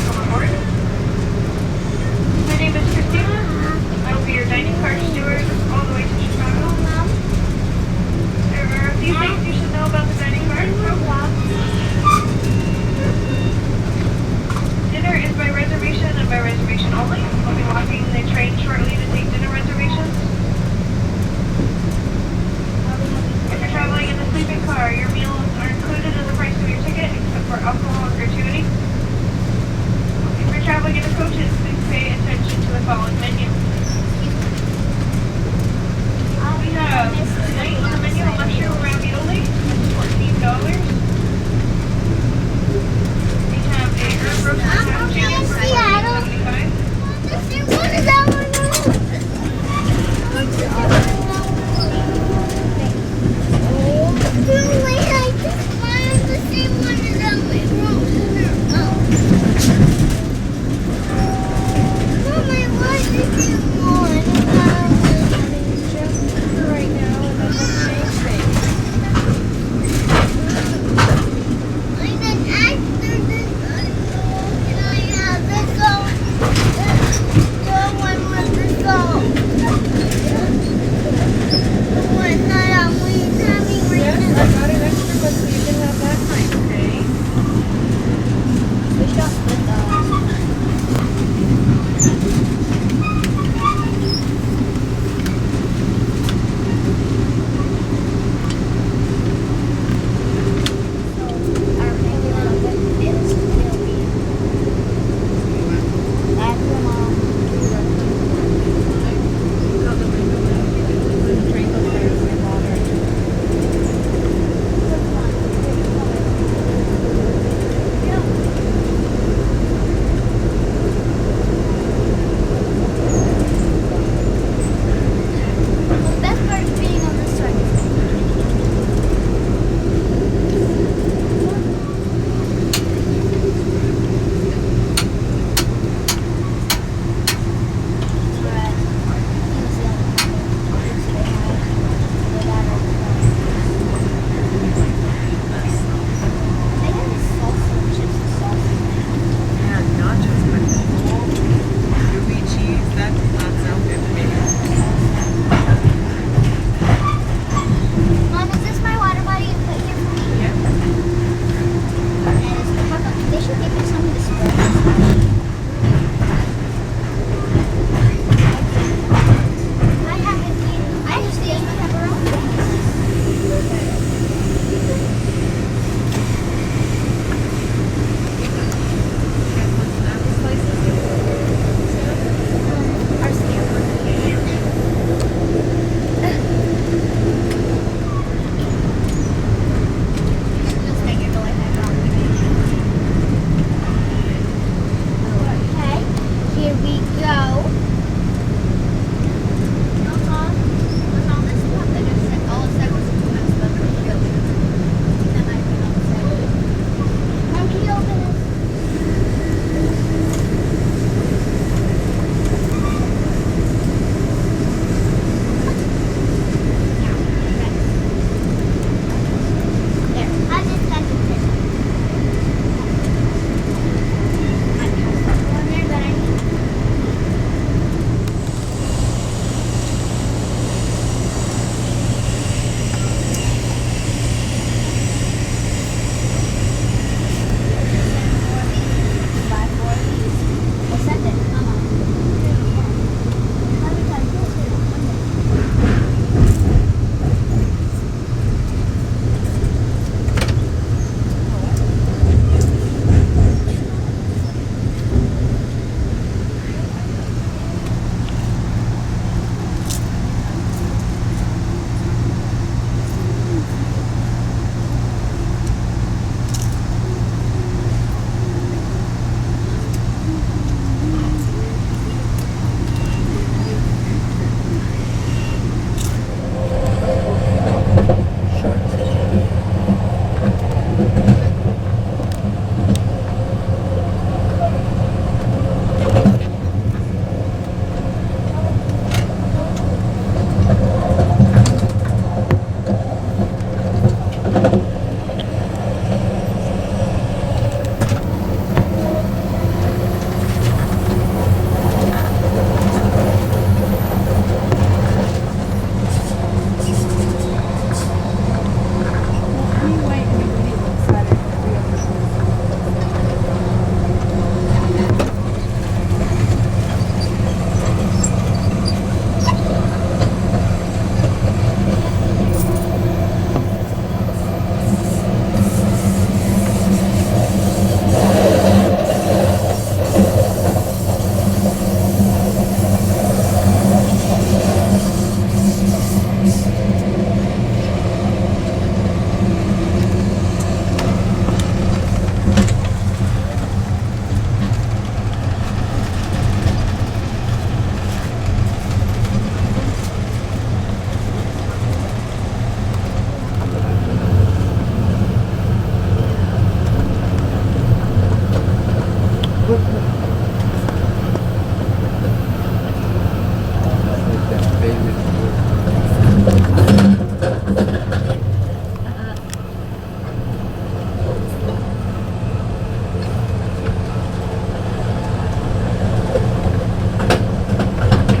welcome aboard. My name is Christina. I will be your dining car steward all the way to Chicago. There are a few things you should know about the dining car. Dinner is by reservation and by reservation only. I'll be walking the train shortly to take dinner reservations. If you're traveling in the sleeping car, your meals are included in the price of your ticket, except for alcohol and gratuity. If you're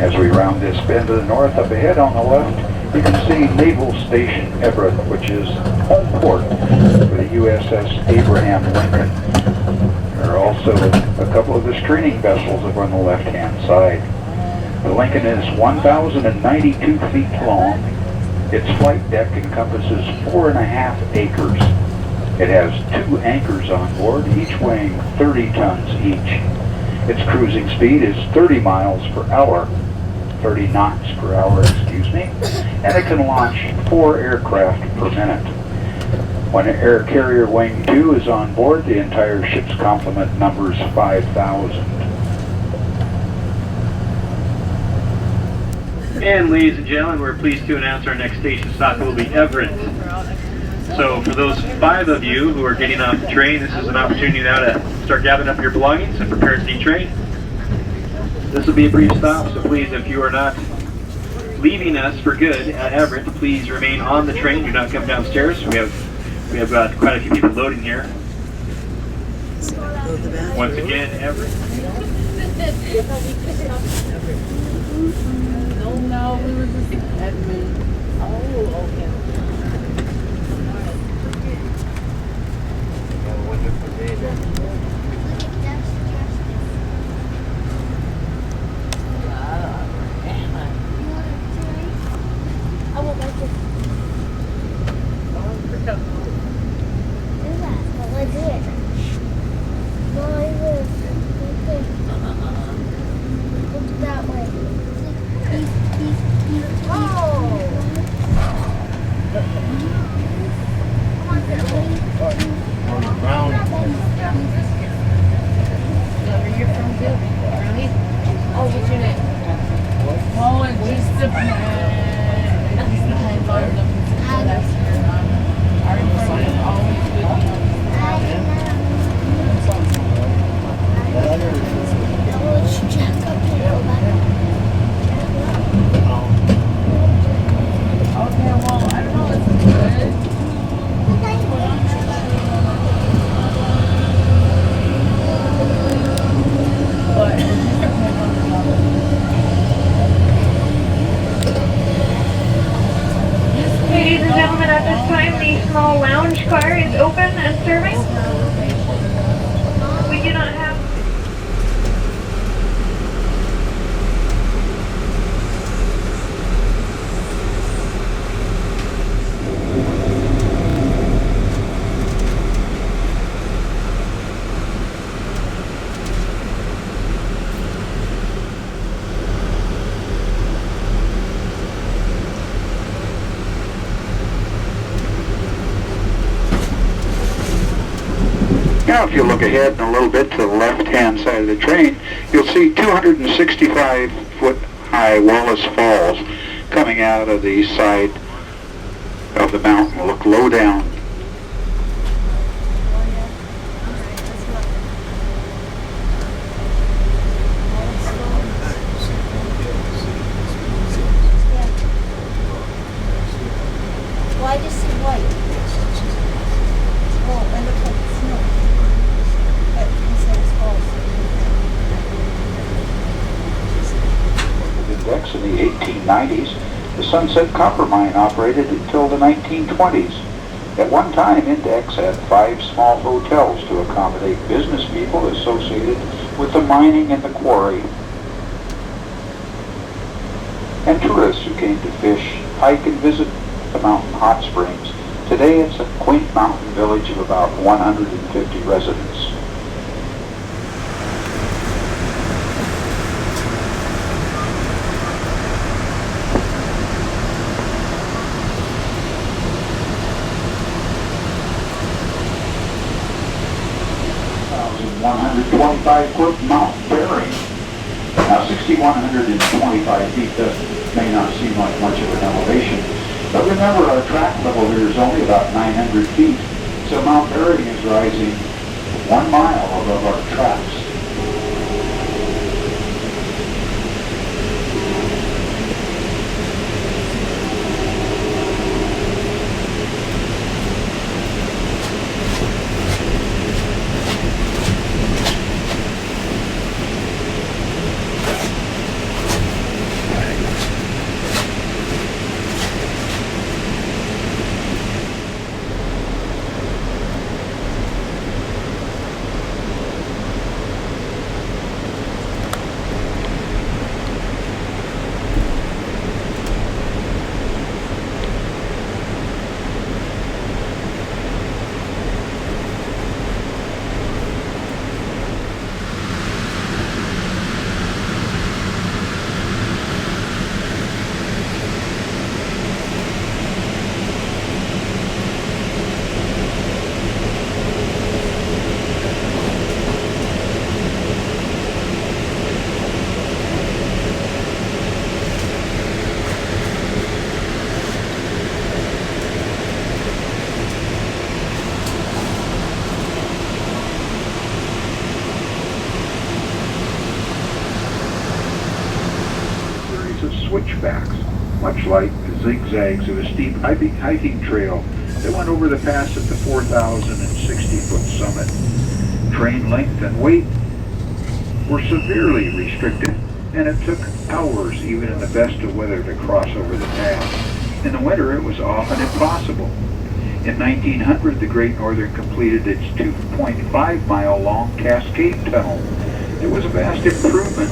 As we round this bend to the north, up ahead on the left, you can see Naval Station Everett, which is home port for the USS Abraham Lincoln. There are also a couple of the training vessels over on the left-hand side. The Lincoln is 1,092 feet long. Its flight deck encompasses 4.5 acres. It has 2 anchors on board, each weighing 30 tons each. Its cruising speed is 30 miles per hour, 30 knots per hour, excuse me, and it can launch 4 aircraft per minute. When Air Carrier Wing 2 is on board, the entire ship's complement numbers 5,000. And ladies and gentlemen, we're pleased to announce our next station stop will be Everett. So for those 5 of you who are getting off the train, this is an opportunity now to start gathering up your belongings and prepare to detrain. This will be a brief stop, so please, if you are not leaving us for good at Everett, please remain on the train. Do not come downstairs. We have got quite a few people loading here. Once again, Everett. No, we were just admin. Oh, okay. Ladies and gentlemen, at this time, the small lounge car is open and serving. We do not have... Now if you look ahead and a little bit to the left-hand side of the train, you'll see 265-foot high Wallace Falls coming out of the side of the mountain. Look low down. Well, I just see white. Oh, and look like snow. Index in the 1890s, the Sunset Copper Mine operated until the 1920s. At one time, Index had 5 small hotels to accommodate business people associated with the mining and the quarry, and tourists who came to fish, hike, and visit the mountain hot springs. Today, it's a quaint mountain village of about 150 residents. .125-foot Mount Berry. Now 6,125 feet may not seem like much of an elevation, but remember our track level here is only about 900 feet, so Mount Berry is rising 1 mile above our tracks. switchbacks, much like the zigzags of a steep hiking trail that went over the pass at the 4,060-foot summit. Train length and weight were severely restricted, and it took hours, even in the best of weather, to cross over the pass. In the winter, it was often impossible. In 1900, the Great Northern completed its 2.5-mile-long Cascade Tunnel. It was a vast improvement,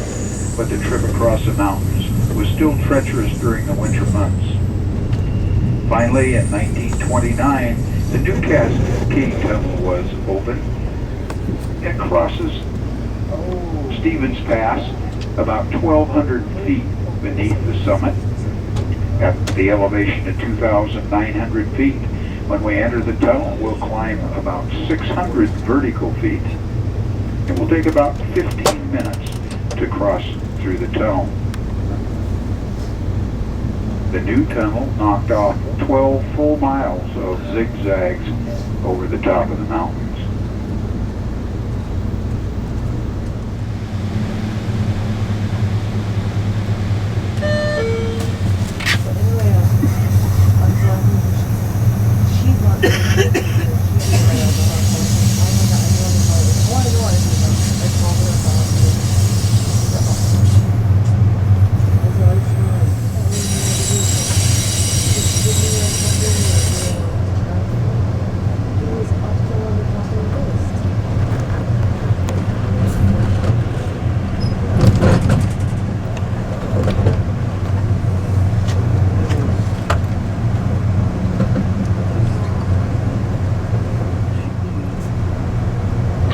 but the trip across the mountains was still treacherous during the winter months. Finally, in 1929, the new Cascade Tunnel was opened. It crosses Stevens Pass about 1,200 feet beneath the summit at the elevation of 2,900 feet. When we enter the tunnel, we'll climb about 600 vertical feet. It will take about 15 minutes to cross through the tunnel. The new tunnel knocked off 12 full miles of zigzags over the top of the mountains.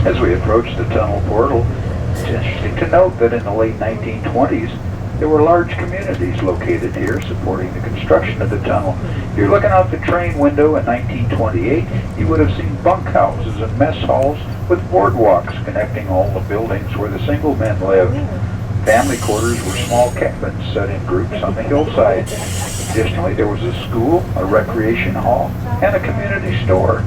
As we approach the tunnel portal, it's interesting to note that in the late 1920s, there were large communities located here supporting the construction of the tunnel. If you're looking out the train window in 1928, you would have seen bunkhouses and mess halls with boardwalks connecting all the buildings where the single men lived. Family quarters were small cabins set in groups on the hillside. Additionally, there was a school, a recreation hall, and a community store.